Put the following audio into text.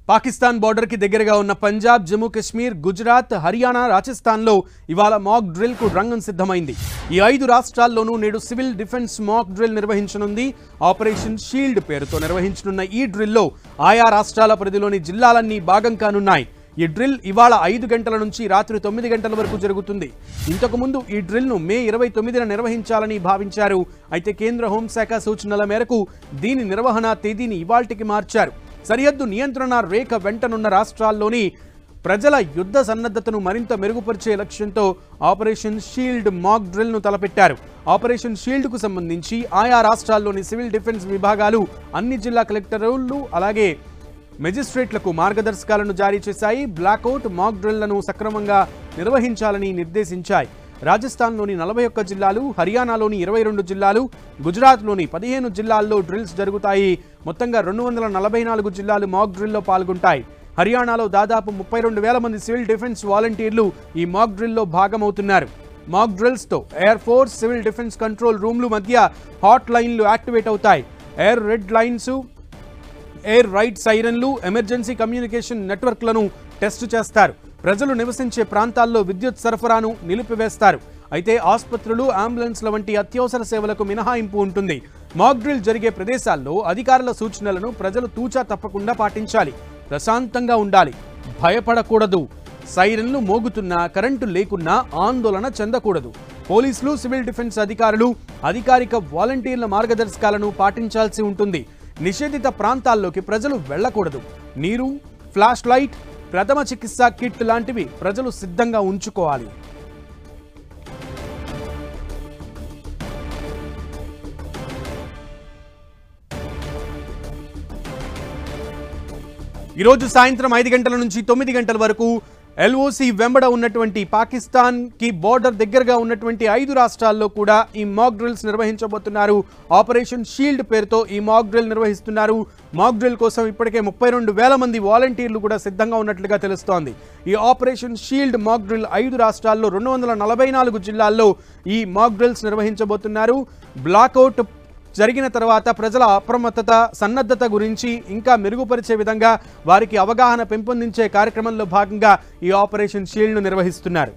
Pakistan border కి దగ్గరగా ఉన్న పంజాబ్, జమ్మూ కాశ్మీర్, గుజరాత్, హర్యానా, రాజస్థాన్లో ఇవాళ మాక్ డ్రిల్ కు రంగం సిద్ధమైంది. ఈ 5 రాష్ట్రాల్లోనూ నేడు సివిల్ డిఫెన్స్ మాక్ డ్రిల్ నిర్వహించనుంది. ఆపరేషన్ షీల్డ్ పేరుతో నిర్వహించనున్న ఈ డ్రిల్లో ఆయా రాష్ట్రాల పరిధిలోని జిల్లాలన్నీ భాగం కానున్నాయి. ఈ డ్రిల్ ఇవాళ 5 గంటల నుంచి రాత్రి 9 గంటల వరకు జరుగుతుంది. ఇంతకుముందు ఈ డ్రిల్ను మే 29న నిర్వహించాలని భావించారు. అయితే కేంద్ర హోంశాఖ సూచనల మేరకు దీని నిర్వహణ తేదీని ఇవాల్టికి మార్చారు. సరిహద్దు నియంత్రణ రేఖ వెంటనున్న రాష్ట్రాల్లోని ప్రజల యుద్ధ సన్నద్ధతను మరింత మెరుగుపరిచే లక్ష్యంతో ఆపరేషన్ షీల్డ్ మాక్ డ్రిల్ను తలపెట్టారు. ఆపరేషన్ షీల్డ్కు సంబంధించి ఆయా రాష్ట్రాల్లోని సివిల్ డిఫెన్స్ విభాగాలు అన్ని జిల్లా కలెక్టర్లు అలాగే మెజిస్ట్రేట్లకు మార్గదర్శకాలను జారీ చేశాయి. బ్లాక్అవుట్ మాక్ డ్రిల్లను సక్రమంగా నిర్వహించాలని నిర్దేశించాయి. రాజస్థాన్లోని 41 జిల్లాలు, హర్యానాలోని 22 జిల్లాలు, గుజరాత్లోని 15 జిల్లాల్లో డ్రిల్స్ జరుగుతాయి. మొత్తంగా 244 జిల్లాలు మాక్ డ్రిల్లో పాల్గొంటాయి. హర్యానాలో దాదాపు 32,000 మంది సివిల్ డిఫెన్స్ వాలంటీర్లు ఈ మాక్ డ్రిల్లో భాగమవుతున్నారు. మాక్ డ్రిల్స్తో air force, civil defence control రూమ్లు మధ్య హాట్ లైన్లు యాక్టివేట్ అవుతాయి. Air red lines, air raid సైరన్లు, ఎమర్జెన్సీ కమ్యూనికేషన్ నెట్వర్క్లను టెస్ట్ చేస్తారు. ప్రజలు నివసించే ప్రాంతాల్లో విద్యుత్ సరఫరాను నిలిపివేస్తారు. అయితే ఆసుపత్రులు, అంబులెన్స్ల వంటి అత్యవసర సేవలకు మినహాయింపు ఉంటుంది. మాక్ డ్రిల్ జరిగే ప్రదేశాల్లో అధికారుల సూచనలను ప్రజలు తూచా తప్పకుండా పాటించాలి. ప్రశాంతంగా ఉండాలి, భయపడకూడదు. సైరన్లు మోగుతున్నా, కరెంటు లేకున్నా ఆందోళన చెందకూడదు. పోలీసులు, సివిల్ డిఫెన్స్ అధికారులు అధికారిక వాలంటీర్ల మార్గదర్శకాలను పాటించాల్సి ఉంటుంది. నిషేధిత ప్రాంతాల్లోకి ప్రజలు వెళ్లకూడదు. నీరు, ఫ్లాష్ లైట్, ప్రథమ చికిత్సా కిట్ లాంటివి ప్రజలు సిద్ధంగా ఉంచుకోవాలి. ఈరోజు సాయంత్రం 5 గంటల నుంచి 9 గంటల వరకు ఎల్ఓసి వెంబడ ఉన్నటువంటి పాకిస్తాన్ కి బోర్డర్ దగ్గరగా ఉన్నటువంటి 5 రాష్ట్రాల్లో కూడా ఈ మాక్ డ్రిల్స్ నిర్వహించబోతున్నారు. ఆపరేషన్ షీల్డ్ పేరుతో ఈ మాక్ డ్రిల్ నిర్వహిస్తున్నారు. మాక్ డ్రిల్ కోసం ఇప్పటికే 32,000 మంది వాలంటీర్లు కూడా సిద్ధంగా ఉన్నట్లుగా తెలుస్తోంది. ఈ ఆపరేషన్ షీల్డ్ మాక్ డ్రిల్ 5 రాష్ట్రాల్లో 244 జిల్లాల్లో ఈ మాక్ డ్రిల్స్ నిర్వహించబోతున్నారు. బ్లాక్అవుట్ జరిగిన తర్వాత ప్రజల అప్రమత్తత, సన్నద్ధత గురించి ఇంకా మెరుగుపరిచే విధంగా వారికి అవగాహన పెంపొందించే కార్యక్రమంలో భాగంగా ఈ ఆపరేషన్ షీల్డ్ను నిర్వహిస్తున్నారు.